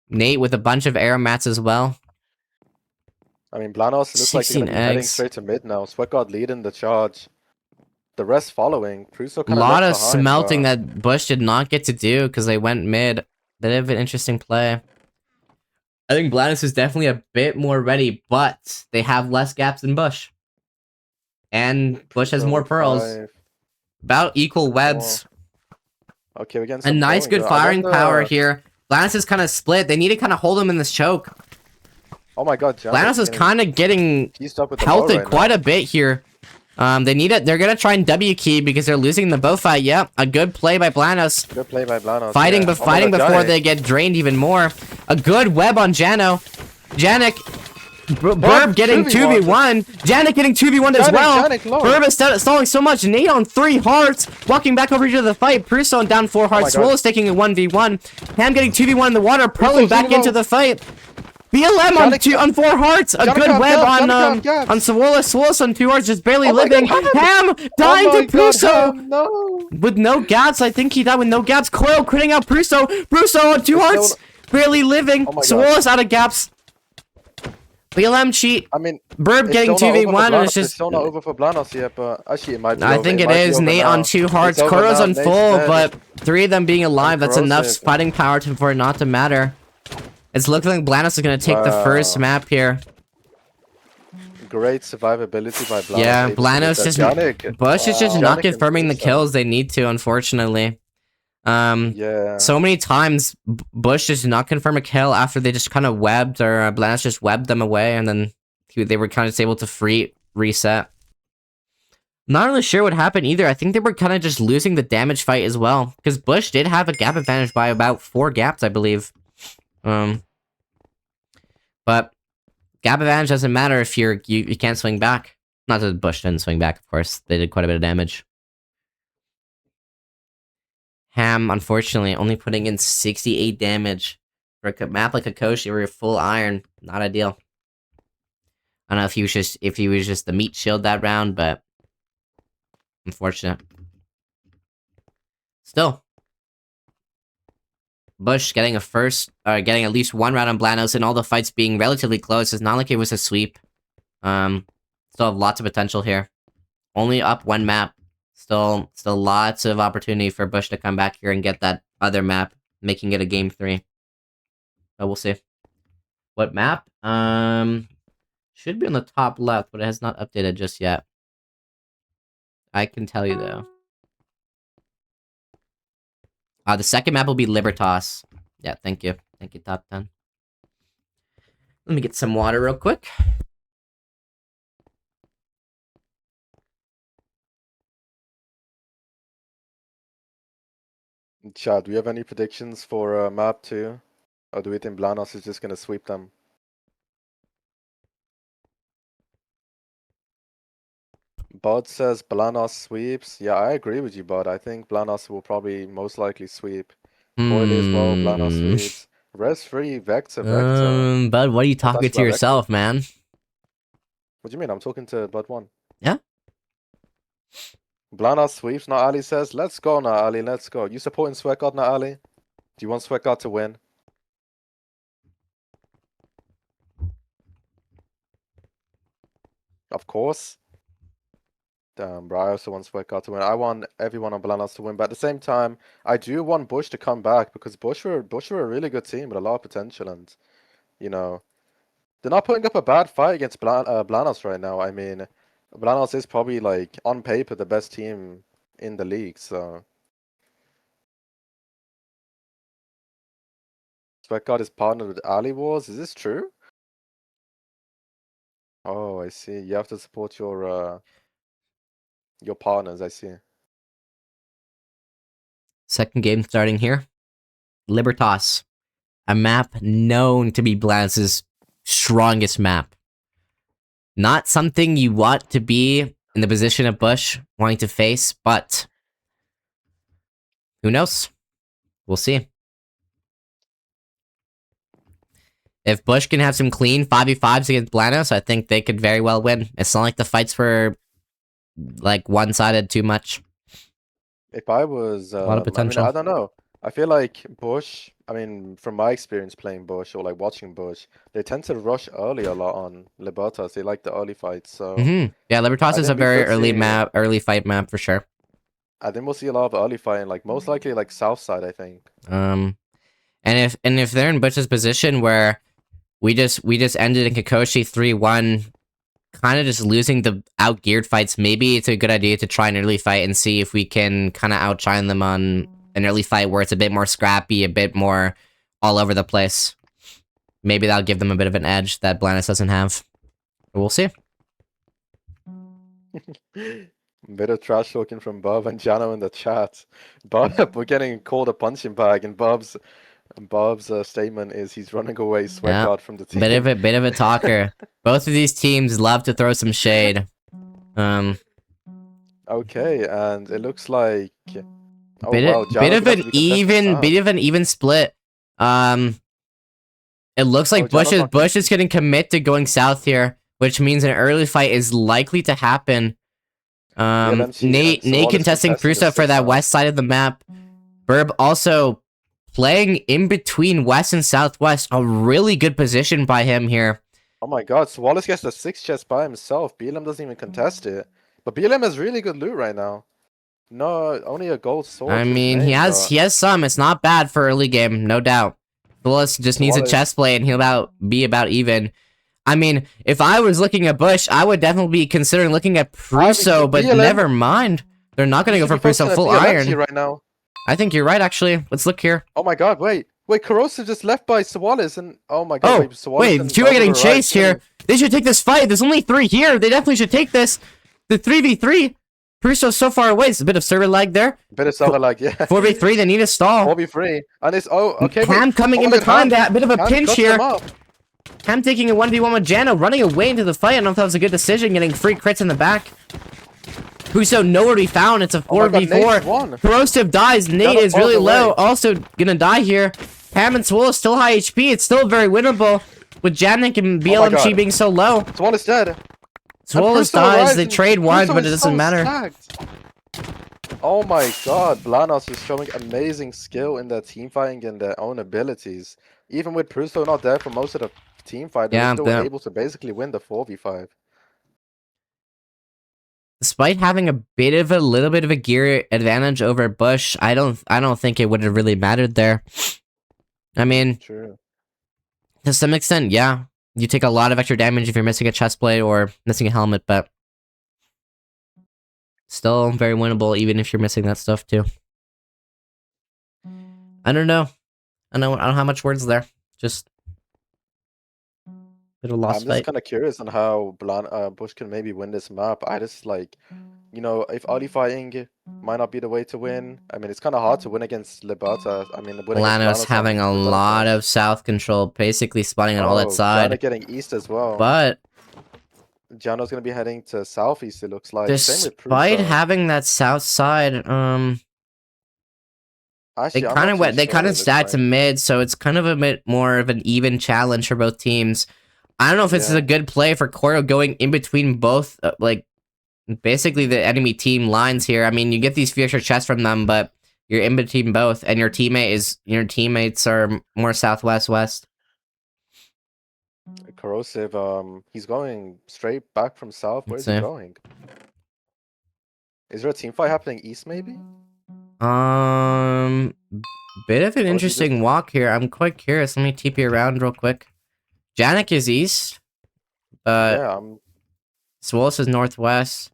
Nate with a bunch of arrow mats as well. I mean, blanos looks like they're heading straight to mid now. Sweat God leading the charge. The rest following. Prusso kind of lot of behind, smelting that Bush did not get to do because they went mid. They have an interesting play. I think blanos is definitely a bit more ready, but they have less gaps than Bush. And Bush has more pearls. 5. About equal webs. Okay, we're getting a nice good firing power here. blanos is kind of split. They need to kind of hold him in this choke. Oh my god, blanos is kind of getting pelted quite a bit here. They need it. They're gonna try and W key because they're losing the bow fight. Yep, a good play by blanos. Good play by blanos. Fighting before they get drained even more. A good web on Jano. Janik. Burb getting 2v1. Janik getting 2v1 as well. Burb is stalling so much. Nate on 3 hearts. Walking back over to the fight. Prusso on down 4 hearts. Swoll is taking a 1v1. Ham getting 2v1 in the water. Pearling back into the fight. BLM on 4 hearts. A good web on Swollus. Swollus on 2 hearts, just barely living. Ham dying to Prusso. With no gaps. I think he died with no gaps. Coil critting out Prusso. Prusso on 2 hearts. Barely living. Swollus out of gaps. BLM cheat. I mean, Burb getting 2v1 and it's just... It's still not over for blanos yet, but actually it might be I think it is. Nate on 2 hearts. Koro's on full, but 3 of them being alive, that's enough fighting power for it not to matter. It's looking like blanos is gonna take the first Wow. map here. Great survivability by blanos. Yeah, Able to get blanos that. just Yannick. Bush is just not Yannick and confirming the Prusa. kills they need to, unfortunately. Yeah. So many times Bush just not confirm a kill after they just kind of webbed, or blanos just webbed them away, and then they were kind of able to reset. Not really sure what happened either. I think they were kind of just losing the damage fight as well, because Bush did have a gap advantage by about 4 gaps, I believe. But gap advantage doesn't matter if you can't swing back. Not that Bush didn't swing back, of course. They did quite a bit of damage. Ham, unfortunately, only putting in 68 damage for a map like Kokoshi where you're full iron. Not ideal. I don't know if he was just the meat shield that round, but unfortunate. Still, Bush getting getting at least 1 round on blanos, and all the fights being relatively close. It's not like it was a sweep. Still have lots of potential here. Only up 1 map. Still lots of opportunity for Bush to come back here and get that other map, making it a game 3. But we'll see. What map? Should be on the top left, but it has not updated just yet. I can tell you though. The second map will be Libertas. Yeah, thank you. Thank you, top 10. Let me get some water real quick. Chad, do you have any predictions for map 2? Or do we think blanos is just gonna sweep them? Bud says blanos sweeps. Yeah, I agree with you, Bud. I think blanos will probably most likely sweep. Boily as well, blanos sweeps. Res free, Vector. Bud, what are you talking to yourself, man? What do you mean? I'm talking to Bud 1. Yeah? blanos sweeps, now Ali says. Let's go now, Ali, let's go. You supporting Sweatguard now, Ali? Do you want Sweatguard to win? Of course. Damn, bro, I also want Sweatguard to win. I want everyone on blanos to win, but at the same time, I do want Bush to come back, because Bush were a really good team with a lot of potential, and, you know, they're not putting up a bad fight against blanos right now. I mean, blanos is probably, like, on paper, the best team in the league, so... Sweatguard is partnered with Ali Wars. Is this true? Oh, I see. You have to support your partners, I see. Second game starting here. Libertas. A map known to be blanos' strongest map. Not something you want to be in the position of Bush wanting to face, but who knows? We'll see. If Bush can have some clean 5v5s against blanos, I think they could very well win. It's not like the fights were like one-sided too much. If I was, A lot of potential. I mean, I don't know. I feel like Bush, I mean, from my experience playing Bush or like watching Bush, they tend to rush early a lot on Libertas. They like the early fights, so... Yeah, Libertas is a very early fight map for sure. I think we'll see a lot of early fighting, like most likely like south side, I think. And if they're in Bush's position where we just ended in Kokoshi 3-1, kind of just losing the outgeared fights, maybe it's a good idea to try an early fight and see if we can kind of outshine them on an early fight where it's a bit more scrappy, a bit more all over the place. Maybe that'll give them a bit of an edge that blanos doesn't have. But we'll see. Bit of trash talking from Bob and Jano in the chat. Bob, we're getting called a punching bag, and Bob's statement is he's running away Sweatguard from the team. Bit of a talker. Both of these teams love to throw some shade. Okay, and it looks like bit of an even split. It looks like Bush is getting commit to going south here, which means an early fight is likely to happen. Nate contesting Prusa for that west side of the map. Burb also playing in between west and southwest. A really good position by him here. Oh my god, so Wallace gets the 6 chest by himself. BLM doesn't even contest it. But BLM has really good loot right now. No, only a gold sword. I mean, he has some. It's not bad for early game, no doubt. Willis just needs a Suarez. chest play and he'll be about even. I mean, if I was looking at Bush, I would definitely be considering looking at Prusso, but never mind. They're not going to go for Prusso full iron. Right now. I think you're right, actually. Let's look here. Oh my god, wait. Wait, Corrosive just left by Suarez and... Oh my god, wait, two are getting chased here. They should take this fight. There's only 3 here. They definitely should take this. The 3v3. Prusso's so far away. It's a bit of server lag there. A bit of server lag, yeah. 4v3, they need a stall. 4v3. And it's... Oh, okay. Ham coming in behind that. Bit of a pinch here. Ham taking a 1v1 with Jano, running away into the fight. I don't know if that was a good decision, getting free crits in the back. Prusso nowhere to be found. It's a 4v4. Corrosive dies. Nate is really low. Also gonna die here. Ham and Swole is still high HP. It's still very winnable with Janik and BLMG being so low. Swole is dead. Swole dies. They trade one, but it doesn't matter. Oh my god, blanos is showing amazing skill in their team fighting and their own abilities. Even with Prusso not there for most of the team fight, they're still able to basically win the 4v5. Despite having a little bit of a gear advantage over Bush, I don't think it would have really mattered there. I mean, true. To some extent, yeah. You take a lot of extra damage if you're missing a chest plate or missing a helmet, but still very winnable even if you're missing that stuff too. I don't know. I don't have much words there. Just bit of a lost I'm fight. just kind of curious on how Bush can maybe win this map. I just like, you know, if early fighting might not be the way to win. I mean, it's kind of hard to win against Liberta. I mean, blanos having a lot of south control, basically spawning on all that side. Jano getting east as well. But Jano's gonna be heading to southeast. It looks like. Despite having that south side, actually, they kind of stacked to mid, so it's kind of a bit more of an even challenge for both teams. I don't know if this is a good play for Coro going in between both, like, basically the enemy team lines here. I mean, you get these few extra chests from them, but you're in between both, and your teammates are more southwest-west. Corrosive, he's going straight back from south. Where's he going? Is there a team fight happening east, maybe? Bit of an interesting walk here. I'm quite curious. Let me TP around real quick. Janik is east. Swolos is northwest.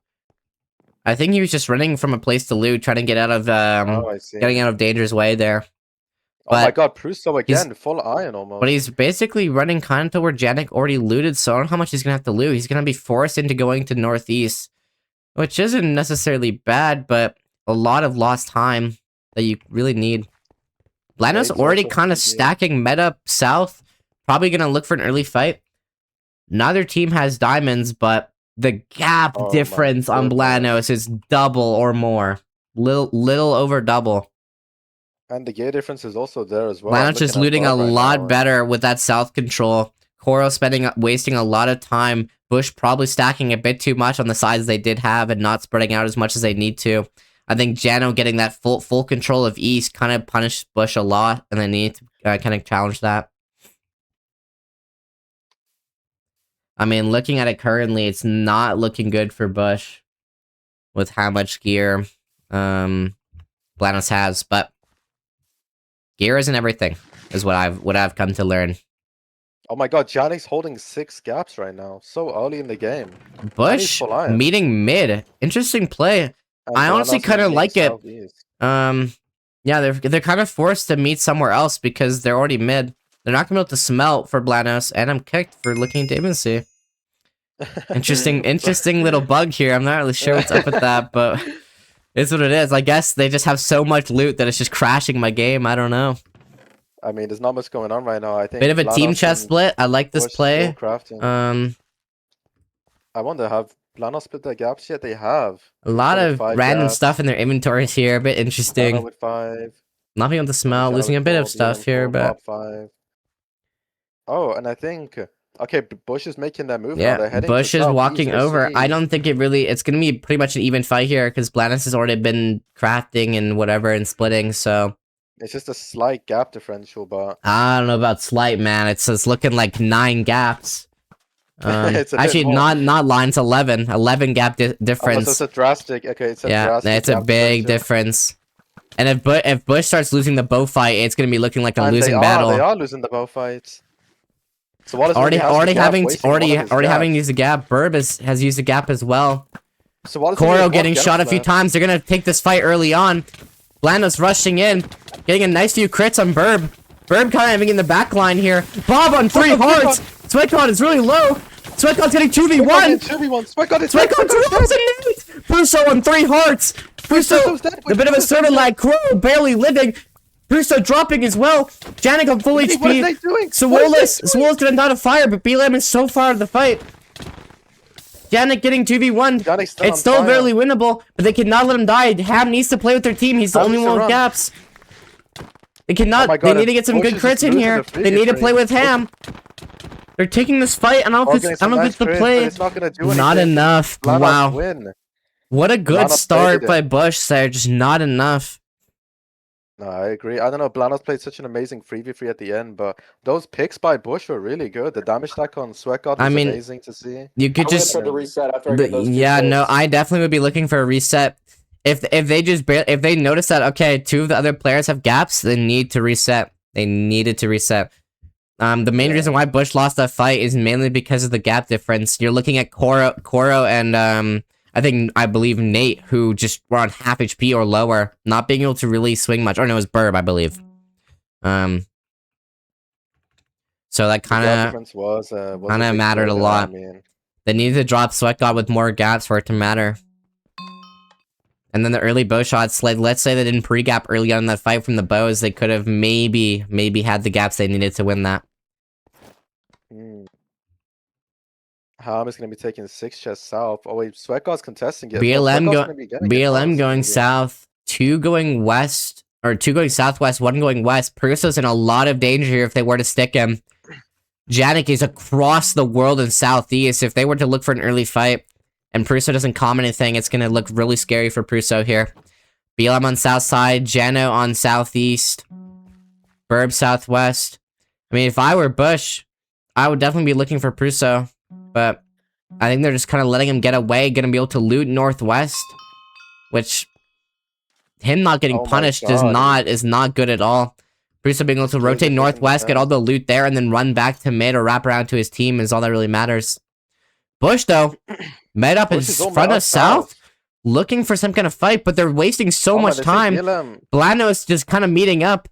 I think he was just running from a place to loot, trying to get out of getting out of danger's way there. Oh my god, Prusso again, full iron almost. But he's basically running kind of to where Janik already looted, so I don't know how much he's gonna have to loot. He's gonna be forced into going to northeast, which isn't necessarily bad, but a lot of lost time that you really need. blanos already kind of stacking meta south. Probably gonna look for an early fight. Neither team has diamonds, but the gap difference on blanos is double or more. Little over double. And the gear difference is also there as well. blanos is looting a lot better with that south control. Coro wasting a lot of time. Bush probably stacking a bit too much on the sides they did have and not spreading out as much as they need to. I think Jano getting that full control of east kind of punished Bush a lot, and they need to kind of challenge that. I mean, looking at it currently, it's not looking good for Bush with how much gear blanos has, but gear isn't everything, is what I've come to learn. Oh my god, Janik's holding 6 gaps right now, so early in the game. Bush meeting mid, interesting play. I honestly kind of like it. Yeah, they're kind of forced to meet somewhere else because they're already mid. They're not gonna be able to smelt for blanos, and I'm kicked for looking to Imancy. Interesting little bug here. I'm not really sure what's up with that, but it's what it is. I guess they just have so much loot that it's just crashing my game. I don't know. I mean, there's not much going on right now. I think bit of a team chest split. I like this play. I wonder, have blanos split their gaps yet? They have. A lot of random stuff in their inventories here. A bit interesting. With 5. Not being able to smell, losing a bit of stuff here, but. 5. Oh, and I think. Okay, Bush is making that move. Yeah, now. They're heading Bush is walking over. I don't think it's gonna be pretty much an even fight here because blanos has already been crafting and whatever and splitting. So it's just a slight gap differential, but I don't know about slight, man. It's looking like 9 gaps. Actually, not lines. 11 gap difference. So it's a drastic. Okay, it's a drastic. It's a big difference. And if Bush starts losing the bow fight, it's gonna be looking like a And losing they battle. are losing the bow fights. So Wallace already having used used the gap. Burb has used the gap as well. So Wallace Koro getting shot a few times. They're gonna take this fight early on. blanos rushing in, getting a nice few crits on Burb. Burb kind of having in the back line here. Bob on 3 hearts. Sweatcon is really low. Sweatcon's getting 2v1. Sweatcon 2 hearts and Nate. Prusso on 3 hearts. Prusso, a bit of a servant lag. Koro barely living. Prusso dropping as well. Janik on full HP. What are they doing? Swol's gonna die to fire, but BLM is so far out of the fight. Janik getting 2v1. It's still barely winnable, but they cannot let him die. Ham needs to play with their team. He's the only one with gaps. They cannot. They need to get some good crits in here. They need to play with Ham. They're taking this fight. I don't know if it's the play. Not enough. Wow. What a good start by Bush there. Just not enough. No, I agree. I don't know. blanos played such an amazing 3v3 at the end, but those picks by Bush were really good. The damage stack on Sweatguard was amazing to see. You could just try to reset after I get those no, I definitely would be looking for a reset. If they notice that okay, 2 of the other players have gaps, they need to reset. They needed to reset. The main reason why Bush lost that fight is mainly because of the gap difference. You're looking at Koro and I believe Nate, who just were on half HP or lower, not being able to really swing much. Or no, it was Burb, I believe. So that kind of mattered a lot. They needed to drop Sweatgod with more gaps for it to matter. And then the early bow shots, like let's say they didn't pre-gap early on in that fight from the bows, they could have maybe had the gaps they needed to win that. Ham is going to be taking 6 chests south. Oh wait, Sweatguard's contesting it. BLM going south, 2 going west, or 2 going southwest, 1 going west. Purso's in a lot of danger here if they were to stick him. Janik is across the world in southeast. If they were to look for an early fight, and Prusso doesn't comment anything, it's gonna look really scary for Prusso here. BLM on south side, Jano on southeast, Burb southwest. I mean, if I were Bush, I would definitely be looking for Prusso. But I think they're just kind of letting him get away, gonna be able to loot northwest, which him not getting punished is not good at all. Prusso being able to rotate northwest, get all the loot there, and then run back to mid or wrap around to his team is all that really matters. Bush though, met up in front of south, looking for some kind of fight, but they're wasting so much time. blanos just kind of meeting up.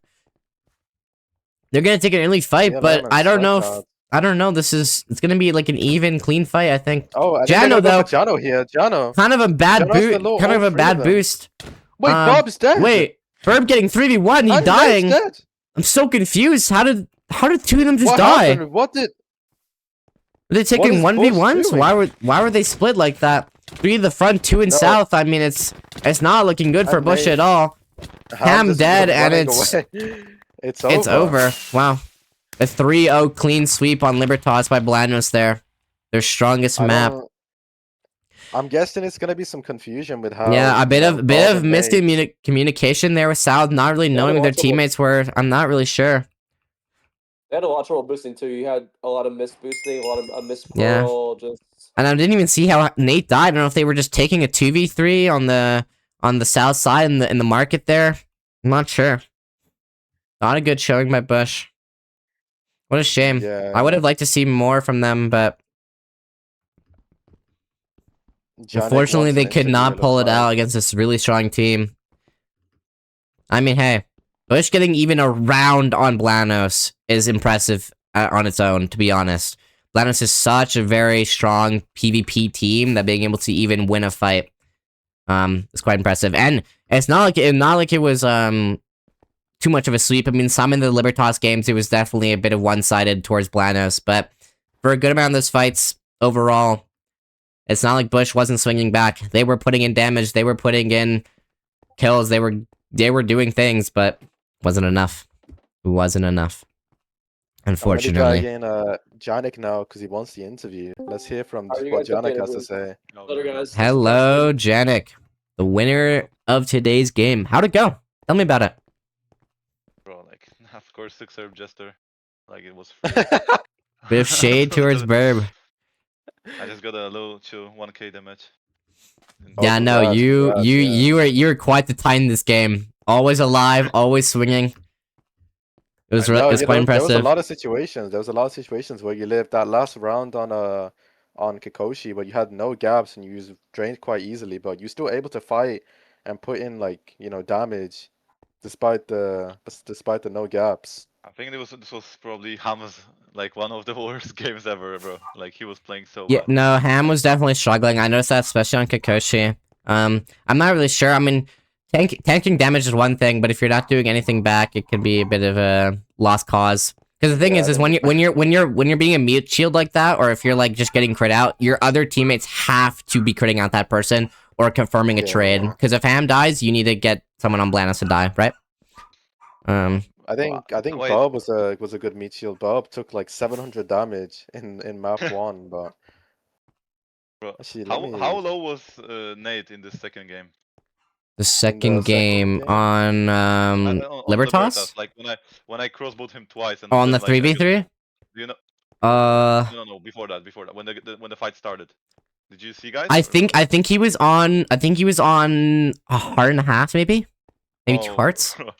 They're gonna take an early fight, but I don't know if. It's gonna be like an even, clean fight, I think. Jano though. Jano here. Jano. Kind of a bad boost. Wait, Bob's dead. Wait, Burb getting 3v1, he's dying. I'm so confused. How did 2 of them just die? Were they taking 1v1s? Why were they split like that? 3 in the front, 2 in south. I mean, it's not looking good for Bush at all. Ham dead, and it's over. Wow. A 3-0 clean sweep on Libertas by blanos there. Their strongest map. I'm guessing it's gonna be some confusion with how. Yeah, a bit of miscommunication there with South, not really knowing who their teammates were. I'm not really sure. They had a lot of trouble boosting too. You had a lot of miss boosting, a lot of miss pearl, just. And I didn't even see how Nate died. I don't know if they were just taking a 2v3 on the south side in the market there. I'm not sure. Not a good showing by Bush. What a shame. Yeah. I would have liked to see more from them, but unfortunately they could not pull it out against this really strong team. I mean, hey, Bush getting even a round on blanos is impressive on its own, to be honest. blanos is such a very strong PvP team that being able to even win a fight is quite impressive. And it's not like it was too much of a sweep. I mean, some in the Libertas games, it was definitely a bit of one-sided towards blanos, but for a good amount of those fights, overall, it's not like Bush wasn't swinging back. They were putting in damage, they were putting in kills, they were doing things, but wasn't enough. It wasn't enough, unfortunately. I'm gonna Janik now, because he wants the interview. Let's hear from what Janik has to say. Hello, Janik, the winner of today's game. How'd it go? Tell me about it. Of course, 6-0 Jester. Like, it was bit of shade towards Burb. I just got a little chill 1k damage. Yeah, no, you were quite the titan in this game. Always alive, always swinging. It was No, quite there was a impressive. lot of situations. There was a lot of situations where you lived that last round on Kikoshi, where you had no gaps and you was drained quite easily, but you're still able to fight and put in like damage despite the no gaps. I think this was probably Ham's like one of the worst games ever, bro. Like he was playing so Yeah, bad. no, Ham was definitely struggling. I noticed that especially on Kikoshi. I'm not really sure. I mean, tanking damage is one thing, but if you're not doing anything back, it can be a bit of a lost cause. Because the thing Yeah, is when you're being a mute shield like that, or if you're like just getting crit out, your other teammates have to be critting out that person or confirming a trade. Because if Ham dies, you need to get someone on blanos to die, right? I think Wait. Bob was a good meat shield. Bob took like 700 damage in map 1, but Bro, actually how low was Nate in the second game? The second game game? on On Libertas? like when I crossbowed him twice and On then the like 3v3? do you know? Uh, No, before that, when the fight started. Did you see, guys? I think he was on a heart and a half, maybe two Oh, hearts. bro.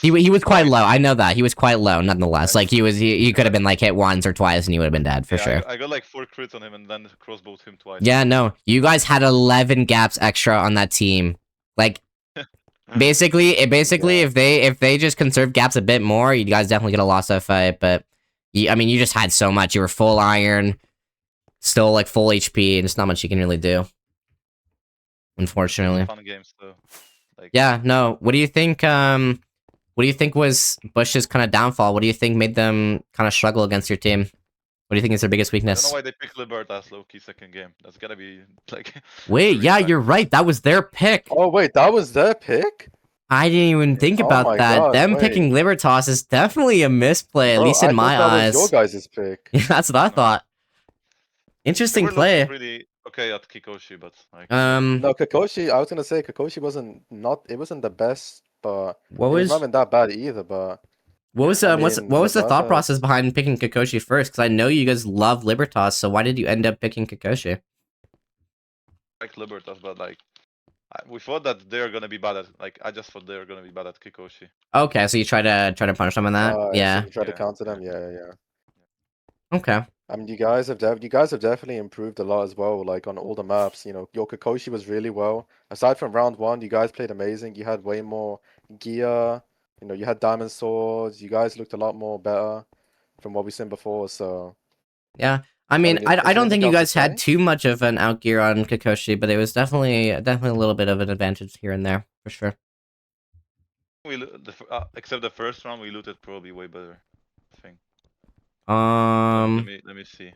He was quite Fine. low. I know that he was quite low, nonetheless. Like he could have been like hit once or twice, and he would have been dead for Yeah, sure. I got like 4 crits on him and then crossbowed him twice. Yeah, no, you guys had 11 gaps extra on that team. Like basically, Yeah. if they just conserved gaps a bit more, you guys definitely could have lost that fight. But I mean, you just had so much. You were full iron, still like full HP, and there's not much you can really do. Unfortunately. Fun games though. Like, Yeah, no. What do you think? What do you think was Bush's kind of downfall? What do you think made them kind of struggle against your team? What do you think is their biggest I don't weakness? know why they picked Libertas low-key second game. That's gotta be like. Wait, the yeah, reason you're right. That was their pick. Oh wait, that was their pick? I didn't even think Oh about my that. God, Them wait. picking Libertas is definitely a misplay, at Bro, least in I my thought that was your eyes. guys' pick. Yeah, that's what I No. thought. They Interesting were play. looking pretty okay at Kikoshi, but like. No, Kikoshi, I was gonna say Kikoshi wasn't the best, but What it was not was even that bad either, but what was I what mean, was the thought Libertas. process behind picking Kikoshi first? Because I know you guys love Libertas, so why did you end up picking Kikoshi? Like Libertas, but like we thought that they're gonna be bad at I just thought they were gonna be bad at Kikoshi. Okay, so you try to punish them on that. So Yeah. you try to Yeah, counter them, yeah. yeah. Okay. I mean, you guys have definitely improved a lot as well. Like on all the maps, your Kikoshi was really well. Aside from round 1, you guys played amazing. You had way more gear. You had diamond swords. You guys looked a lot more better from what we've seen before. So Yeah. I mean, is I there don't think anything you else to guys had say? too much of an outgear on Kikoshi, but it was definitely a little bit of an advantage here and there, for sure. Except the first round, we looted probably way better. I think. Let me see.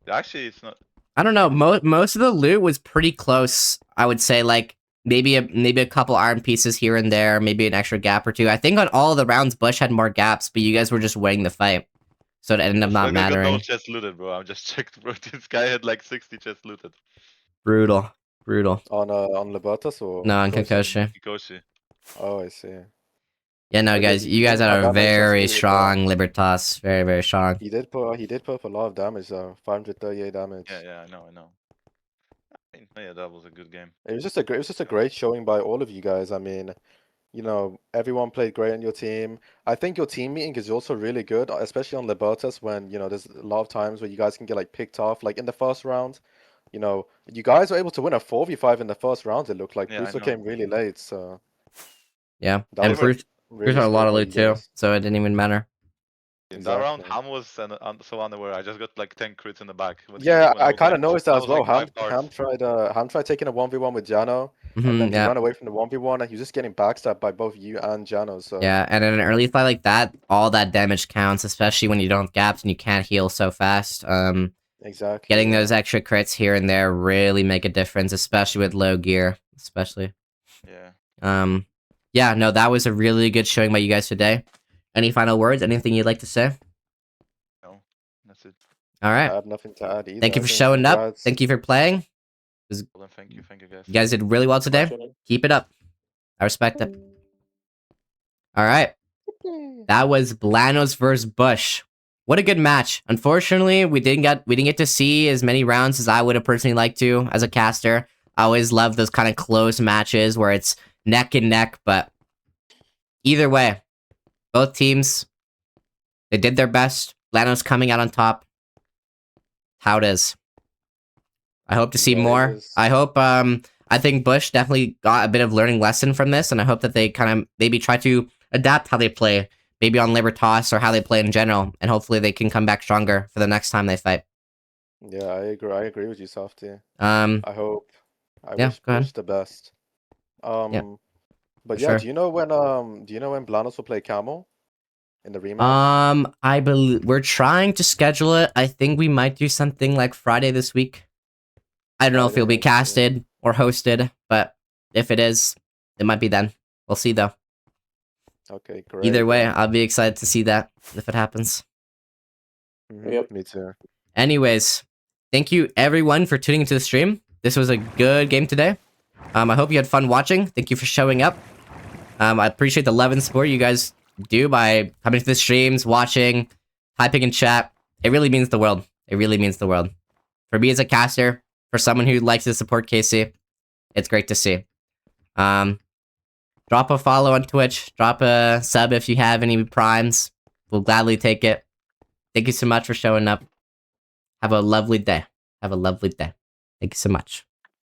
Actually, it's not. I don't know. Most of the loot was pretty close. I would say like maybe a couple iron pieces here and there, maybe an extra gap or two. I think on all of the rounds, Bush had more gaps, but you guys were just winning the fight, so it ended up not I got no mattering. chests looted, bro. I just checked, bro. This guy had like 60 chests looted. Brutal. On Libertas or No, on Kikoshi. Kikoshi. Oh, I see. Yeah, no, Oh, yeah, guys, you guys I had a got no chest very looted, but strong Libertas, very very strong. he did put up a lot of damage though. 538 damage. Yeah, I know. I mean, yeah, that was a good game. It was just a great showing by all of you guys. I mean, everyone played great on your team. I think your team meeting is also really good, especially on Libertas when, there's a lot of times where you guys can get like picked off. Like in the first round, you guys were able to win a 4v5 in the first round, it looked like. Yeah, I Bruce know. came really late, so Yeah, that and was Bruce really had a lot smart of by loot you too, guys. so it didn't even matter. In that round, Exactly. Ham was so unaware. I just got like 10 crits in the back. Yeah, when I was kind like, of noticed that as was like well. 5 stars. Ham tried taking a 1v1 with Jano, and then he Yeah. ran away from the 1v1, and he was just getting backstabbed by both you and Jano. So Yeah, and in an early fight like that, all that damage counts, especially when you don't have gaps and you can't heal so fast. exactly. Getting Yeah. those extra crits here and there really make a difference, especially with low gear, especially. Yeah. Yeah, no, that was a really good showing by you guys today. Any final words? Anything you'd like to say? No, that's it. All I right. have nothing to add either. Thank you I for think showing up. congrats. Thank you for playing. Well, then thank you guys. You guys did really well today. Keep it up. I respect it. All right. That was Blanos versus Bush. What a good match. Unfortunately, we didn't get to see as many rounds as I would have personally liked to as a caster. I always love those kind of close matches where it's neck and neck, but either way, both teams, they did their best. blanos coming out on top. How it is. I hope to see Yeah, it more. is. I hope, I think Bush definitely got a bit of learning lesson from this, and I hope that they kind of maybe try to adapt how they play, maybe on Libertas or how they play in general, and hopefully they can come back stronger for the next time they fight. Yeah, I agree. I agree with you, Softy. I hope. I Yeah, wish go ahead. Bush the best. Yeah, But for yeah, sure. do you know when Blanos will play Camo in the rematch? I believe we're trying to schedule it. I think we might do something like Friday this week. I don't know if Friday, it'll be I see. casted or hosted, but if it is, it might be then. We'll see though. Okay, great. Either way, Yeah. I'll be excited to see that if it happens. Yep. Me too. Anyways, thank you everyone for tuning into the stream. This was a good game today. I hope you had fun watching. Thank you for showing up. I appreciate the love and support you guys do by coming to the streams, watching, typing in chat. It really means the world. It really means the world. For me as a caster, for someone who likes to support Casey, it's great to see. Drop a follow on Twitch. Drop a sub if you have any primes. We'll gladly take it. Thank you so much for showing up. Have a lovely day. Have a lovely day. Thank you so much.